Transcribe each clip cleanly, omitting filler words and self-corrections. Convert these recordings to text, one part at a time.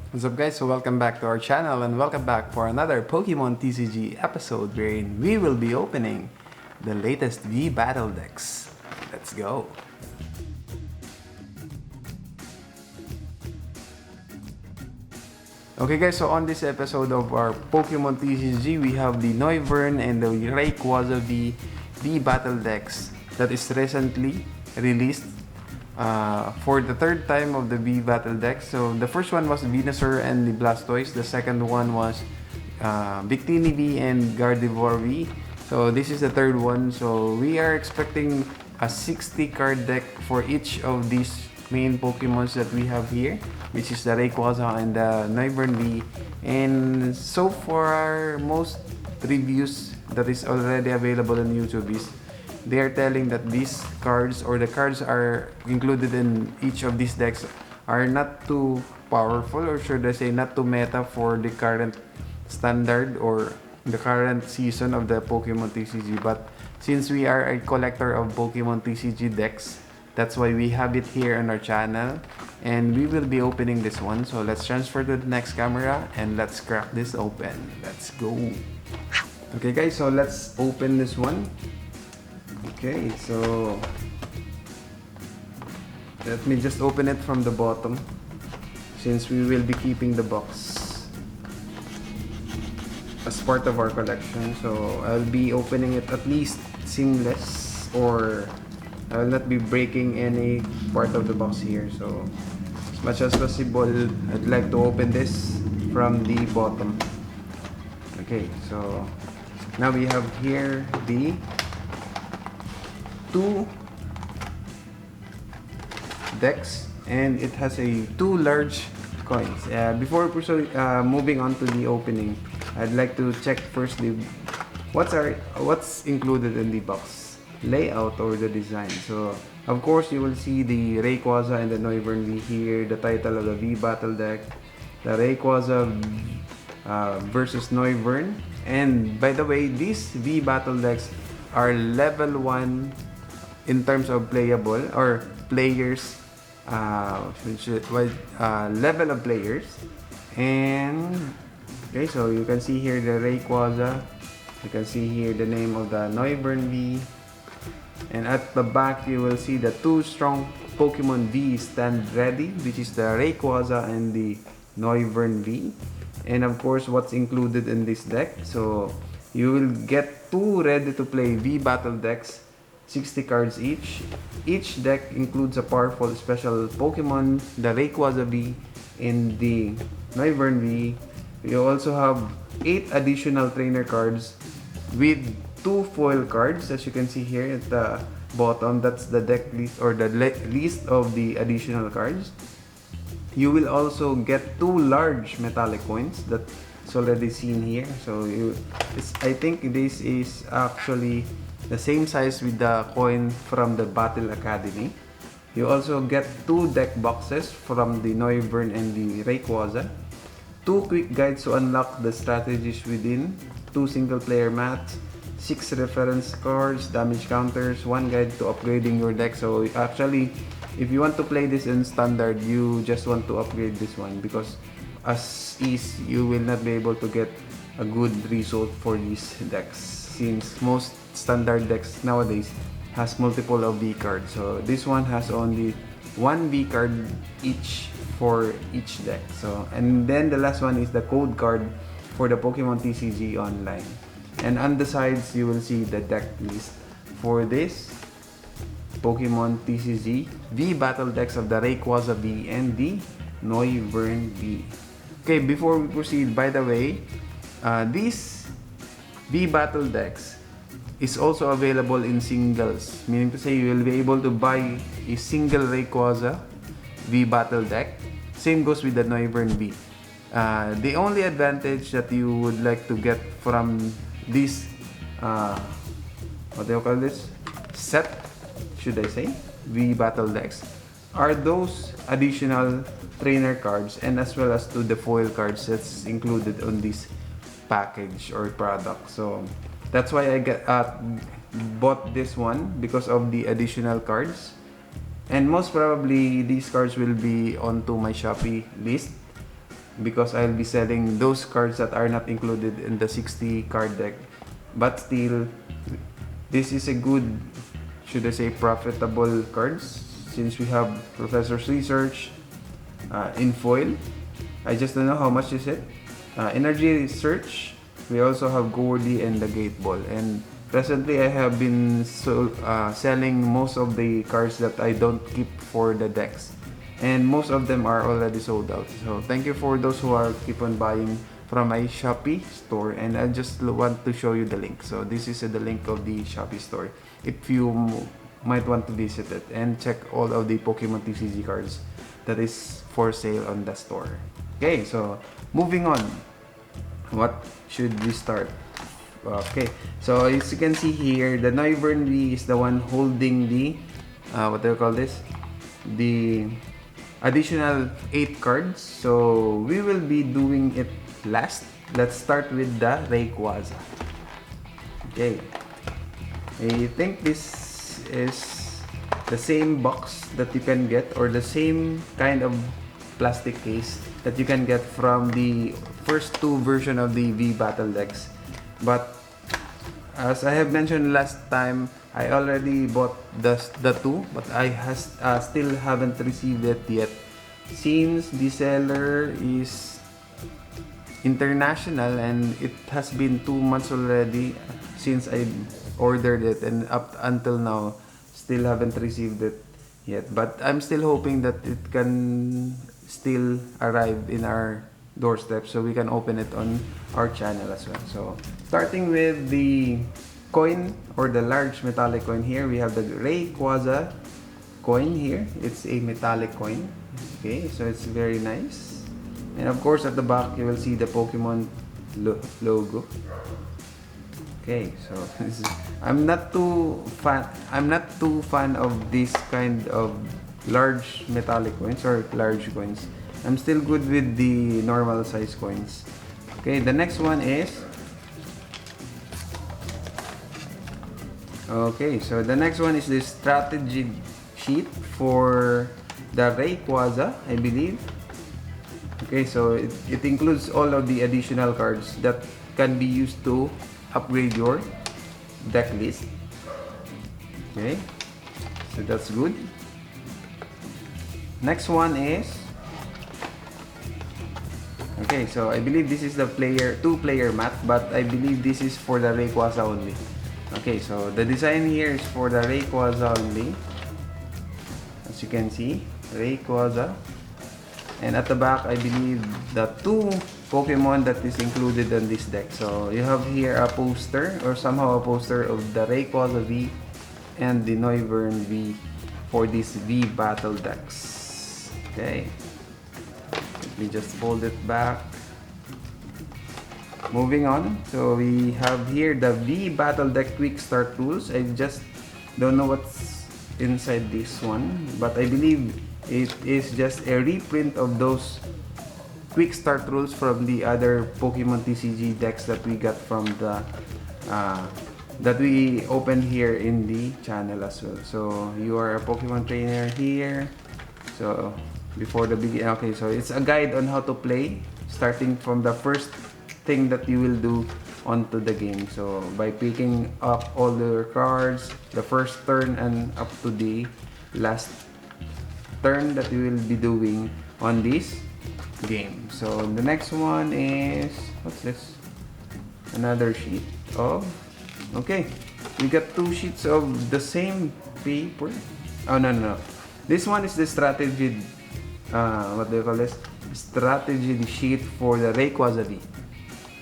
What's up guys, so welcome back to our channel and welcome back for another Pokemon TCG episode wherein we will be opening the latest V Battle decks. Let's go! Okay guys, so on this episode of our Pokemon TCG, we have the Noivern and the Rayquaza V Battle decks that is recently released for the third time of the V Battle deck. So the first one was Venusaur and the Blastoise. The second one was Victini V and Gardevoir V. So this is the third one. So we are expecting a 60 card deck for each of these main Pokemons that we have here, which is the Rayquaza and the Noivern V. And so far, most reviews that is already available on YouTube is they are telling that these cards or the cards are included in each of these decks are not too powerful, or should I say not too meta for the current standard or the current season of the Pokemon TCG. But since we are a collector of Pokemon TCG decks, that's why we have it here on our channel and we will be opening this one. So let's transfer to the next camera and let's crack this open. Let's go. Okay guys, so let's open this one. Okay, so let me just open it from the bottom since we will be keeping the box as part of our collection. So I'll be opening it at least seamless, or I will not be breaking any part of the box here. So as much as possible, I'd like to open this from the bottom. Okay, so now we have here the two decks and it has two large coins. Before moving on to the opening, I'd like to check firstly what's included in the box layout or the design. So of course you will see the Rayquaza and the Noivern V here, the title of the V Battle deck, the Rayquaza versus Noivern. And by the way, these V Battle decks are level 1 in terms of playable or players, level of players. And okay, so you can see here the Rayquaza, you can see here the name of the Noivern V, and at the back you will see the two strong Pokemon V stand ready, which is the Rayquaza and the Noivern V. And of course what's included in this deck, so you will get two ready to play V Battle decks, 60 cards each. Each deck includes a powerful special Pokemon, the Rayquaza V and the Noivern V. You also have 8 additional trainer cards with 2 foil cards, as you can see here at the bottom. That's the deck list or the list of the additional cards. You will also get 2 large metallic coins that's already seen here. So I think this is actually the same size with the coin from the Battle Academy. You also get 2 deck boxes from the Noivern and the Rayquaza, 2 quick guides to unlock the strategies within, 2 single player mats, 6 reference cards, damage counters, 1 guide to upgrading your deck. So actually, if you want to play this in standard, you just want to upgrade this one, because as is, you will not be able to get a good result for these decks since most standard decks nowadays has multiple of V cards. So this one has only 1 V card each for each deck. So, and then the last one is the code card for the Pokemon TCG online. And on the sides you will see the deck list for this Pokemon TCG V Battle decks of the Rayquaza V and the Noivern V. Okay, before we proceed, by the way, these V Battle decks is also available in singles, meaning to say you will be able to buy a single Rayquaza V Battle deck. Same goes with the Noivern V. The only advantage that you would like to get from this, what do you call this? Set, should I say? V Battle decks are those additional trainer cards and as well as to the foil cards that's included on this package or product. So that's why I bought this one, because of the additional cards. And most probably these cards will be onto my Shopee list because I'll be selling those cards that are not included in the 60 card deck. But still, this is a good, should I say, profitable cards since we have Professor's Research in foil. I just don't know how much is it. Energy Search. We also have Gordy and the Gate Ball. And presently, I have been selling most of the cards that I don't keep for the decks. And most of them are already sold out. So thank you for those who are keep on buying from my Shopee store, and I just want to show you the link. So this is the link of the Shopee store if you might want to visit it and check all of the Pokemon TCG cards that is for sale on the store. Okay, so moving on, what should we start? Okay, so as you can see here, the Noivern V is the one holding the what do you call this, the additional 8 cards. So we will be doing it last. Let's start with the Rayquaza. Okay, I think this is the same box that you can get, or the same kind of plastic case that you can get from the first 2 version of the V Battle decks. But as I have mentioned last time, I already bought the 2, but I still haven't received it yet since the seller is international, and it has been 2 months already since I ordered it, and up until now still haven't received it yet. But I'm still hoping that it can still arrive in our doorstep so we can open it on our channel as well. So starting with the coin, or the large metallic coin, here we have the Rayquaza coin here. It's a metallic coin. Okay, so it's very nice. And of course at the back you will see the Pokemon logo. Okay, so I'm not too fan of this kind of large metallic coins or large coins. I'm still good with the normal size coins. Okay, the next one is, okay, so the next one is the strategy sheet for the Rayquaza, I believe. Okay, so it includes all of the additional cards that can be used to upgrade your deck list. Okay, so that's good. Next one is, okay, so I believe this is the 2-player mat, but I believe this is for the Rayquaza only. Okay, so the design here is for the Rayquaza only. As you can see, Rayquaza. And at the back, I believe the 2 Pokemon that is included on this deck. So you have here a poster, or somehow a poster of the Rayquaza V and the Noivern V for these V battle decks. Okay, let me just fold it back. Moving on, so we have here the V Battle Deck Quick Start Rules. I just don't know what's inside this one, but I believe it is just a reprint of those Quick Start Rules from the other Pokemon TCG decks that we got from the that we opened here in the channel as well. So you are a Pokemon trainer here. So before the beginning, okay, so it's a guide on how to play, starting from the first thing that you will do onto the game. So by picking up all the cards, the first turn and up to the last turn that you will be doing on this game. So the next one is, what's this? Another sheet of, okay, we got 2 sheets of the same paper. Oh no. This one is the strategy, what do you call this? Strategy sheet for the Rayquaza V.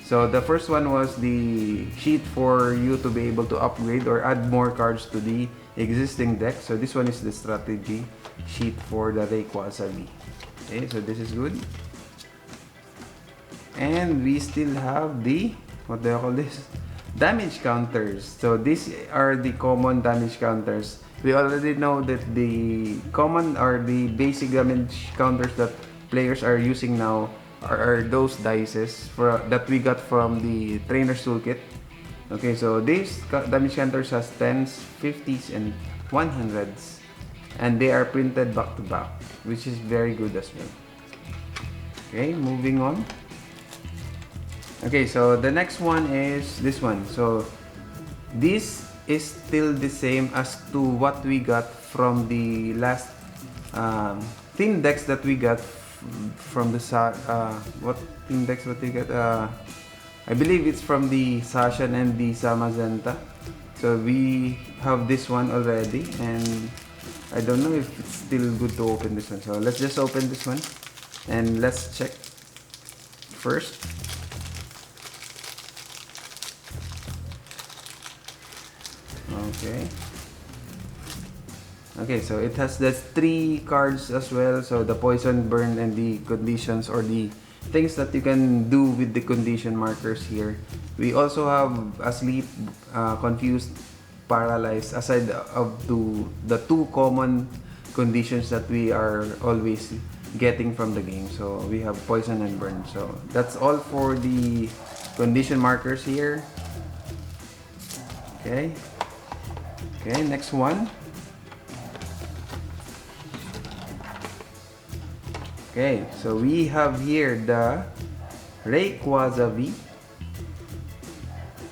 So the first one was the sheet for you to be able to upgrade or add more cards to the existing deck. So this one is the strategy sheet for the Rayquaza V. Okay, so this is good. And we still have the, what do you call this? Damage counters. So these are the common damage counters. We already know that the common or the basic damage counters that players are using now are those dices that we got from the trainer's toolkit. Okay, so these damage counters has 10s, 50s, and 100s, and they are printed back to back, which is very good as well. Okay, moving on. Okay, so the next one is this one. So this is still the same as to what we got from the last team decks that we got from the what team decks what we got? I believe it's from the Sashan and the Samazenta. So we have this one already, and I don't know if it's still good to open this one. So let's just open this one and let's check first. Okay. Okay, so it has the 3 cards as well. So the poison, burn, and the conditions or the things that you can do with the condition markers here. We also have asleep, confused, paralyzed, aside of the 2 common conditions that we are always getting from the game. So we have poison and burn. So that's all for the condition markers here. Okay. Okay, next one. Okay, so we have here the Rayquaza V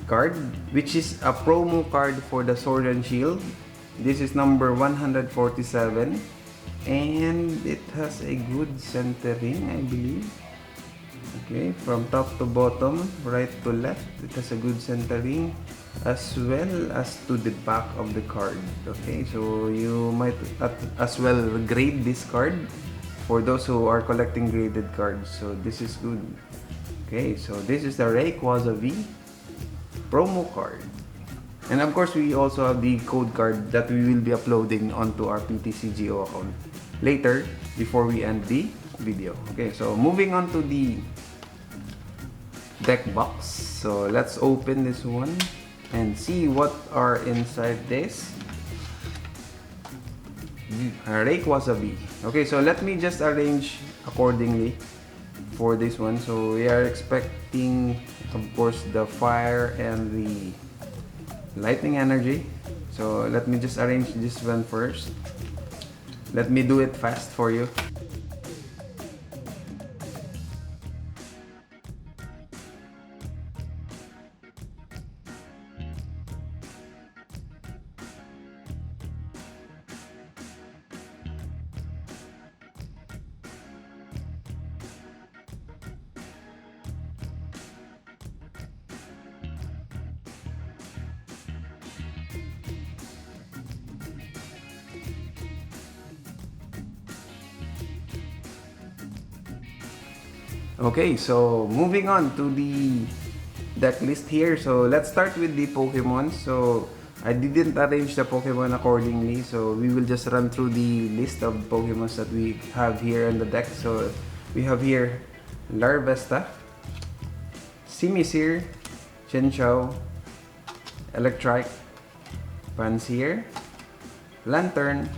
card, which is a promo card for the Sword and Shield. This is number 147, and it has a good centering, I believe. Okay, from top to bottom, right to left, it has a good centering, as well as to the back of the card. Okay, so you might as well grade this card for those who are collecting graded cards. So this is good. Okay, so this is the Rayquaza V promo card. And of course, we also have the code card that we will be uploading onto our PTCGO account later before we end the video. Okay, so moving on to the deck box. So let's open this one and see what are inside this Rayquaza V. Okay, so let me just arrange accordingly for this one. So we are expecting, of course, the fire and the lightning energy. So let me just arrange this one first. Let me do it fast for you. Okay, so moving on to the deck list here. So let's start with the Pokemon. So I didn't arrange the Pokemon accordingly, so we will just run through the list of Pokemon that we have here in the deck. So we have here Larvesta, Simisear, Chinchou, Electrike, Pansear, Lantern,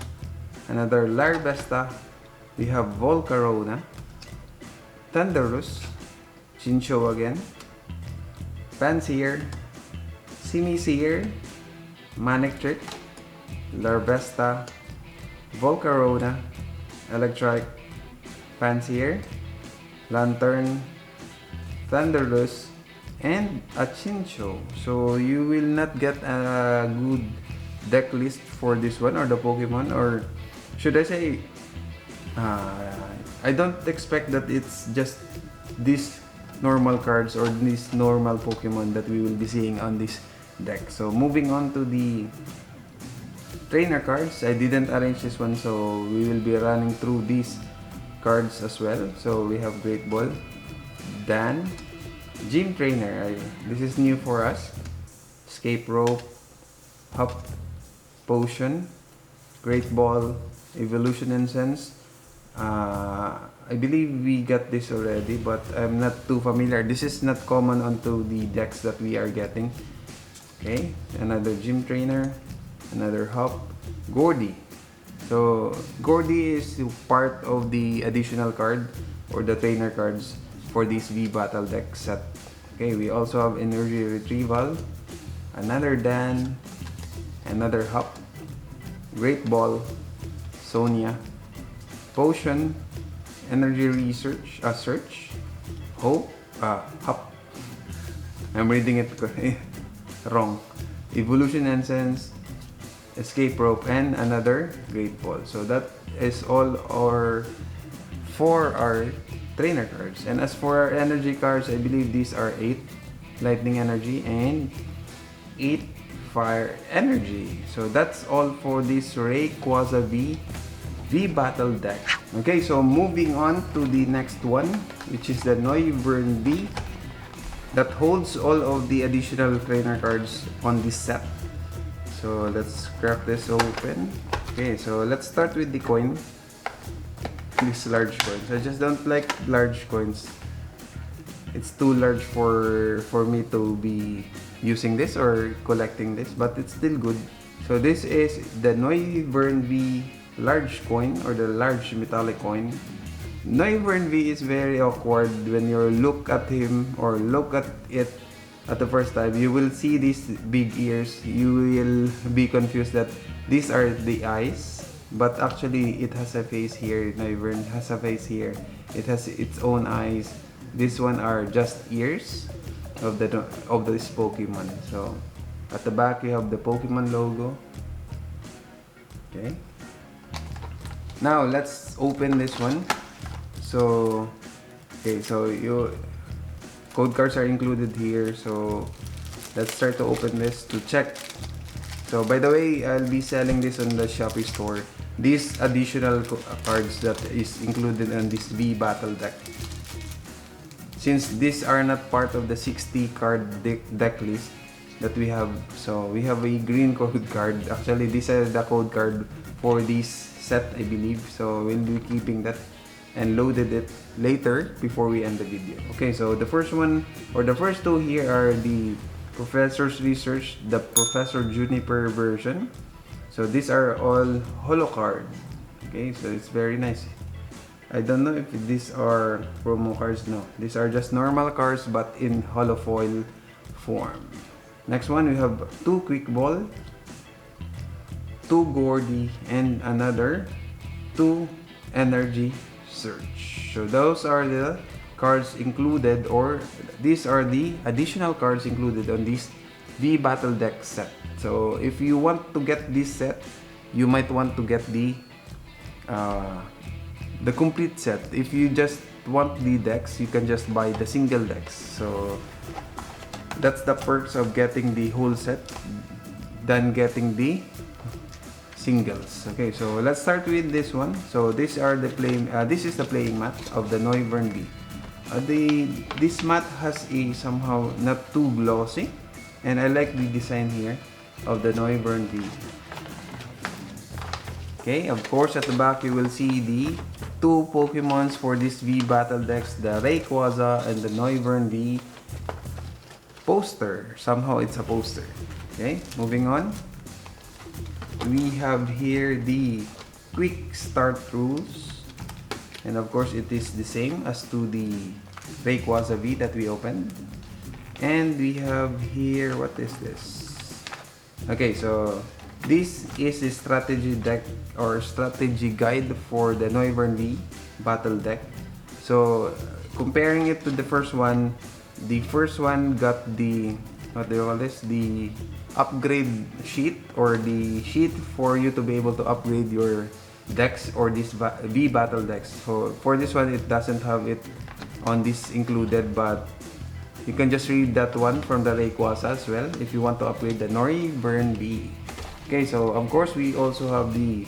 another Larvesta. We have Volcarona, Thunderous, Chinchou again, Pansear, Simisear, Manectric, Larvesta, Volcarona, Electrike, Pansear, Lantern, Thunderous, and a Chinchou. So you will not get a good deck list for this one, or the Pokemon, or should I say, I don't expect that it's just these normal cards or these normal Pokemon that we will be seeing on this deck. So moving on to the trainer cards, I didn't arrange this one, so we will be running through these cards as well. So we have Great Ball, Dan, Gym Trainer, this is new for us, Escape Rope, Hop, Potion, Great Ball, Evolution Incense. I believe we got this already, but I'm not too familiar. This is not common onto the decks that we are getting. Okay, another Gym Trainer, another Hop, Gordy. So Gordy is part of the additional card or the trainer cards for this V Battle deck set. Okay, we also have Energy Retrieval, another Dan, another Hop, Great Ball, Sonia, Potion, energy research, search, hope, hop. I'm reading it wrong. Evolution essence, escape rope, and another great ball. So that is all for our trainer cards. And as for our energy cards, I believe these are 8 lightning energy and 8 fire energy. So that's all for this Rayquaza V battle deck. Okay, so moving on to the next one, which is the Noivern V that holds all of the additional trainer cards on this set. So let's crack this open. Okay, so let's start with the coin. These large coins. I just don't like large coins. It's too large for me to be using this or collecting this, but it's still good. So this is the Noivern V large coin, or the large metallic coin. Noivern V is very awkward when you look at him or look at it at the first time. You will see these big ears. You will be confused that these are the eyes, but actually it has a face here. Noivern has a face here. It has its own eyes. This one are just ears of this Pokemon. So at the back you have the Pokemon logo. Okay. Now let's open this one. So okay, so code cards are included here. So let's start to open this to check. So by the way, I'll be selling this on the Shopee store. These additional cards that is included on this V battle deck. Since these are not part of the 60 card deck list that we have, so we have a green code card. Actually, this is the code card for this set, I believe. So we'll be keeping that and loaded it later before we end the video. Okay, so the first one, or the first two here, are the Professor's Research, the Professor Juniper version. So these are all holo card. Okay, so it's very nice. I don't know if these are promo cards. No, these are just normal cards but in holo foil form. Next one, we have 2 Quick Ball, 2 Gordy, and another 2 Energy Search. So those are the cards included, or these are the additional cards included on this V battle deck set. So if you want to get this set, you might want to get the complete set. If you just want the decks, you can just buy the single decks. So that's the perks of getting the whole set than getting the singles. Okay, so let's start with this one. So these are the this is the playing mat of the Noivern V. This mat has a somehow not too glossy, and I like the design here of the Noivern V. Okay, of course at the back you will see the 2 Pokemons for this V battle decks, the Rayquaza and the Noivern V poster. Somehow it's a poster. Okay, moving on. We have here the quick start rules, and of course it is the same as to the Rayquaza V that we opened. And we have here, what is this? Okay, so this is a strategy deck or strategy guide for the Noivern V battle deck. So comparing it to the first one got the, what do you call this, the upgrade sheet, or the sheet for you to be able to upgrade your decks or this V battle decks. So for this one, it doesn't have it on this included, but you can just read that one from the Rayquaza as well if you want to upgrade the Noivern V. Okay, so of course we also have the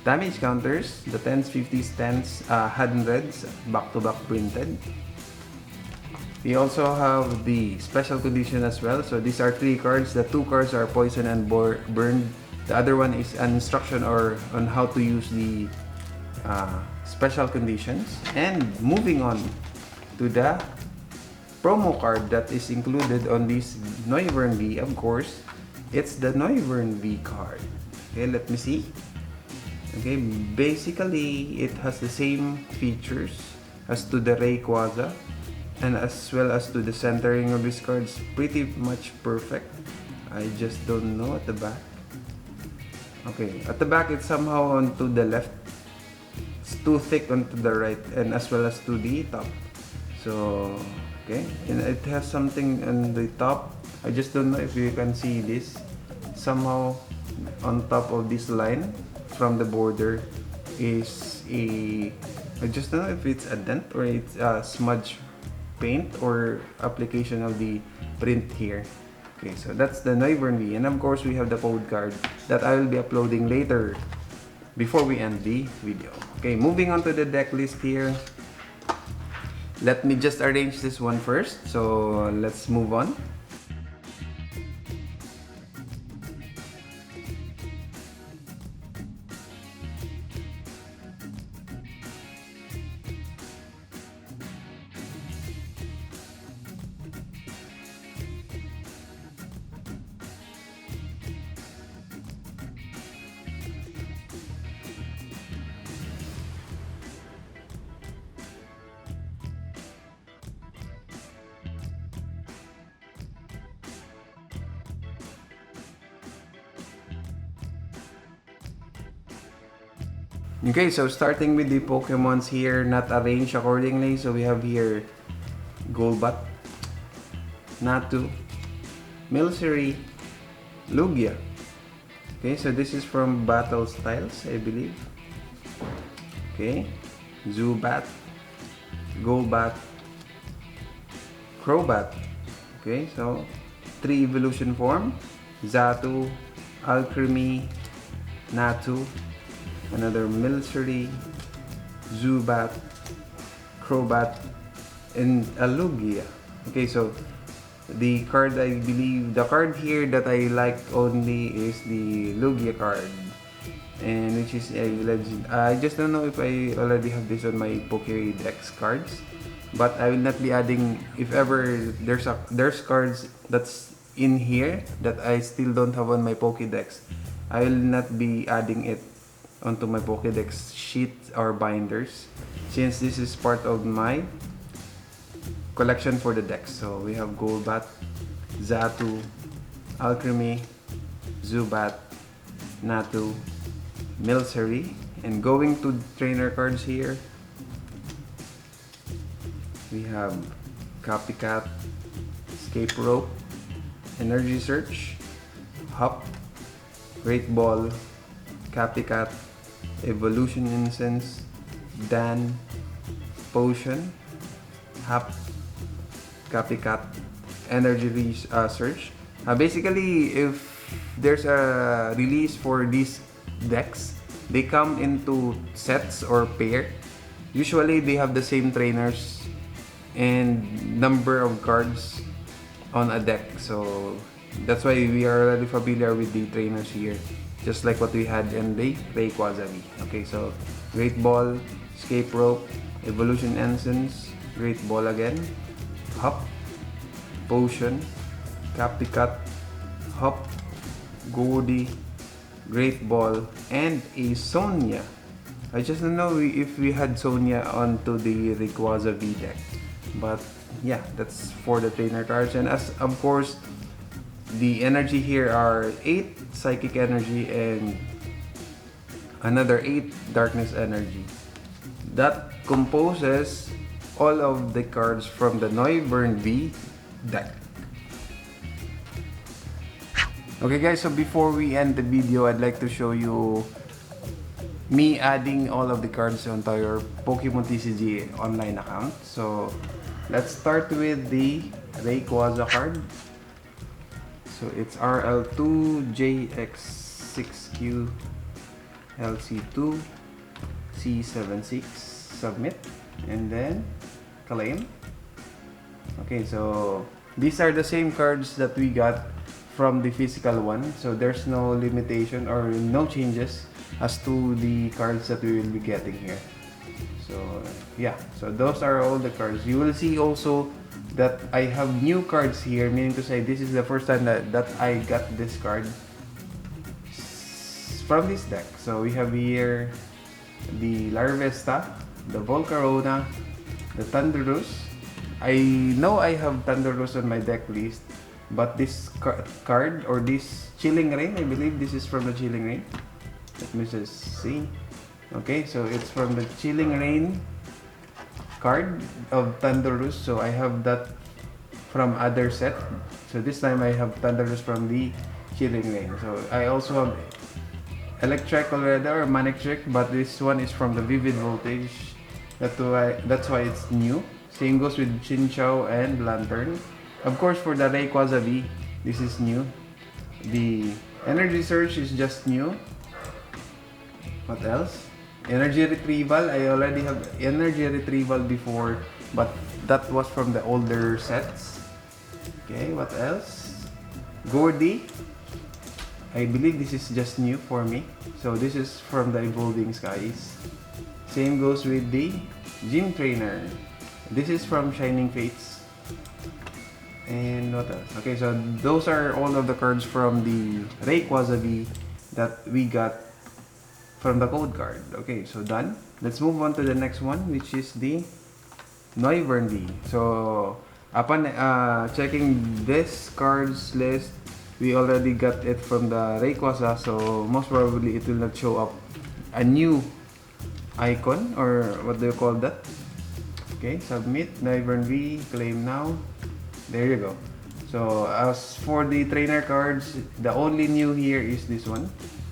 damage counters, the 10s, 50s, 10s, 100s back-to-back printed. We also have the special condition as well. So these are 3 cards. The 2 cards are poison and burn. The other one is an instruction or on how to use the special conditions. And moving on to the promo card that is included on this Noivern V, of course, it's the Noivern V card. Okay, let me see. Okay, basically it has the same features as to the Rayquaza, and as well as to the centering of this card is pretty much perfect. I just don't know at the back. Okay, at the back it's somehow on to the left it's too thick onto the right and as well as to the top. So okay, and it has something on the top. I just don't know if you can see this somehow on top of this line from the border is a, I just don't know if it's a dent or it's a smudge paint or application of the print here. Okay, so that's the Noivern V, and of course we have the code card that I will be uploading later before we end the video. Okay, moving on to the deck list here. Let me just arrange this one first, so let's move on. Okay, so starting with the Pokemons here, not arranged accordingly. So we have here Golbat, Natu, Milcery, Lugia. Okay, so this is from Battle Styles, I believe. Okay, Zubat, Golbat, Crobat. Okay, so 3 evolution form: Xatu, Alcremie, Natu, another Milcery, Zubat, Crobat, and a Lugia. Okay, so the card, I believe, the card here that I like only is the Lugia card, and which is a legend. I just don't know if I already have this on my Pokédex cards, but I will not be adding, if ever there's cards that's in here that I still don't have on my Pokédex, I will not be adding it onto my Pokédex sheet or binders, since this is part of my collection for the decks. So we have Golbat, Xatu, Alcremie, Zubat, Natu, Milcery, and going to trainer cards here, we have Copycat, Escape Rope, Energy Search, Hop, Great Ball, Copycat, Evolution Incense, Dan, Potion, Hop, Copycat, Energy Search. Basically, if there's a release for these decks, they come into sets or pair. Usually, they have the same trainers and number of cards on a deck. So that's why we are already familiar with the trainers here, just like what we had in the Rayquaza V. Okay, so Great Ball, Escape Rope, Evolution Essence, Great Ball again, Hop, Potion, Copycat, Hop, Goody, Great Ball, and a Sonia. I just don't know if we had Sonia onto the Rayquaza V deck, but yeah, that's for the trainer cards. And as of course, the energy here are 8 Psychic Energy and another 8 Darkness Energy. That composes all of the cards from the Noivern V deck. Okay guys, so before we end the video, I'd like to show you me adding all of the cards onto your Pokemon TCG online account. So let's start with the Rayquaza card. So it's RL2JX6Q LC2 C76, submit, and then claim. Okay, so these are the same cards that we got from the physical one, so there's no limitation or no changes as to the cards that we will be getting here. So yeah, so those are all the cards. You will see also that I have new cards here, meaning to say this is the first time that I got this card from this deck. So we have here the Larvesta, the Volcarona, the Thundurus. I know I have Thundurus on my deck list, but this card, or this Chilling Rain, I believe this is from the Chilling Rain. Let me just see. Okay, so it's from the Chilling Rain card of Thunderous. So I have that from other set. So this time I have Thunderous from the Chilling Rain. So I also have Electric already or Manic Trick, but this one is from the Vivid Voltage. That's why it's new. Same goes with Chinchou and Lantern. Of course, for the Rayquaza V, this is new. The Energy Surge is just new. What else? Energy Retrieval. I already have Energy Retrieval before, but that was from the older sets. Okay, what else? Gordy. I believe this is just new for me. So this is from the Evolving Skies. Same goes with the Gym Trainer. This is from Shining Fates. And what else? Okay, so those are all of the cards from the Rayquaza V that we got from the code card. Okay, so done. Let's move on to the next one, which is the Noivern V. So upon checking this cards list, we already got it from the Rayquaza, so most probably it will not show up a new icon, or what do you call that? Okay, submit, Noivern V, claim now. There you go. So as for the trainer cards, the only new here is this one,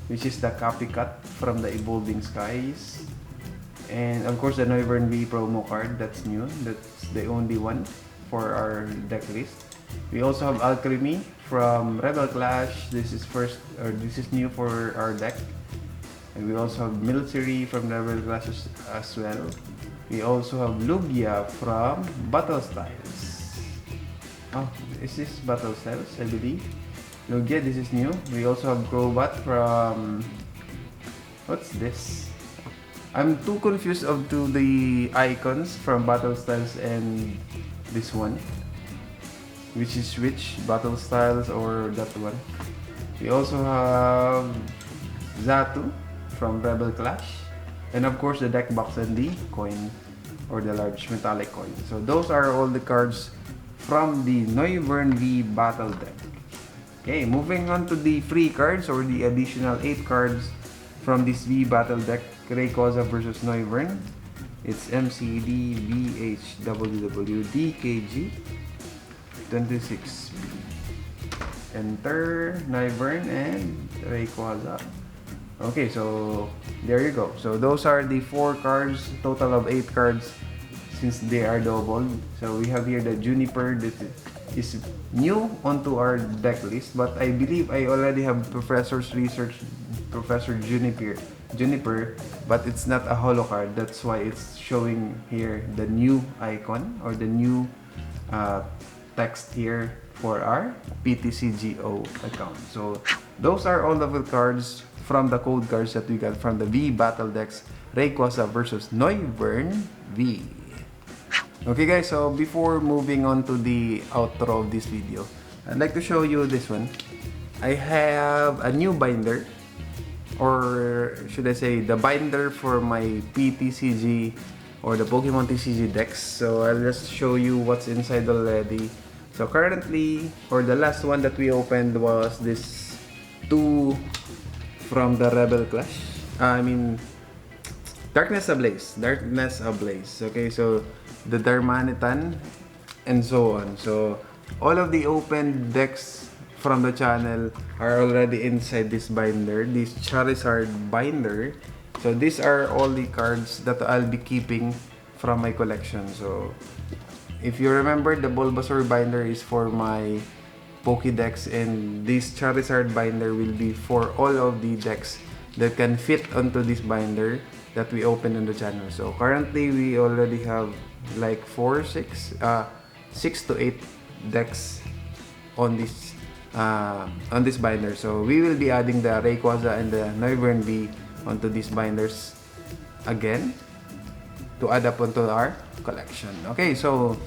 which is the copycat from the Evolving Skies. And of course the Noivern V promo card, that's new. That's the only one for our deck list. We also have Alchemy from Rebel Clash. This is new for our deck. And we also have Milcery from Rebel Clash as well. We also have Lugia from Battle Styles. Oh, is this Battle Styles? I believe. Lugia, this is new. We also have Crobat from... What's this? I'm too confused of the icons from Battle Styles and this one. Which is which? Battle Styles or that one? We also have Zatu from Rebel Clash. And of course the deck box and the coin, or the large metallic coin. So those are all the cards from the Noivern V battle deck. Okay, moving on to the free cards, or the additional 8 cards from this V battle deck, Rayquaza versus Noivern. It's MCD BH WW DKG 26B. Enter Noivern and Rayquaza. Okay, so there you go. So those are the 4 cards, total of 8 cards since they are doubled. So we have here the Juniper that is new onto our deck list, but I believe I already have Professor's Research Professor Juniper, but it's not a holo card. That's why it's showing here the new icon, or the new text here for our PTCGO account. So those are all of the cards from the code cards that we got from the V battle decks, Rayquaza versus Noivern V. Okay guys, so before moving on to the outro of this video, I'd like to show you this one. I have a new binder, or should I say the binder for my PTCG or the Pokemon TCG decks. So I'll just show you what's inside already. So currently, or the last one that we opened was this 2 from the Rebel Clash. Darkness Ablaze. Okay, so the Darmanitan and so on. So all of the open decks from the channel are already inside this binder, this Charizard binder. So these are all the cards that I'll be keeping from my collection. So if you remember, the Bulbasaur binder is for my Pokédex, and this Charizard binder will be for all of the decks that can fit onto this binder that we open on the channel. So currently we already have like 6 to 8 decks on this binder. So we will be adding the Rayquaza and the Noivern V onto these binders again to add up onto our collection. Okay, so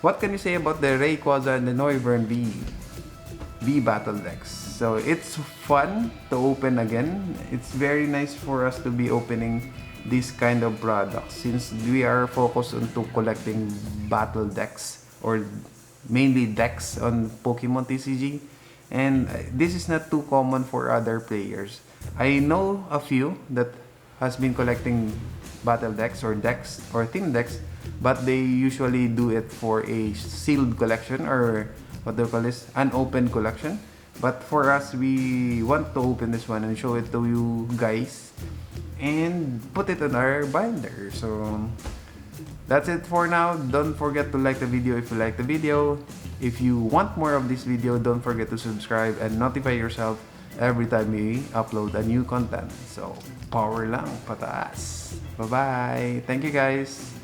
what can you say about the Rayquaza and the Noivern V battle decks? So it's fun to open again. It's very nice for us to be opening this kind of products, since we are focused on collecting battle decks, or mainly decks on Pokemon TCG, and this is not too common for other players. I know a few that has been collecting battle decks or team decks, but they usually do it for a sealed collection, or what do you call this, unopened collection. But for us, we want to open this one and show it to you guys and put it in our binder. So that's it for now. Don't forget to like the video if you like the video. If you want more of this video, don't forget to subscribe and notify yourself every time we upload a new content. So, power lang, pataas. Bye-bye. Thank you guys.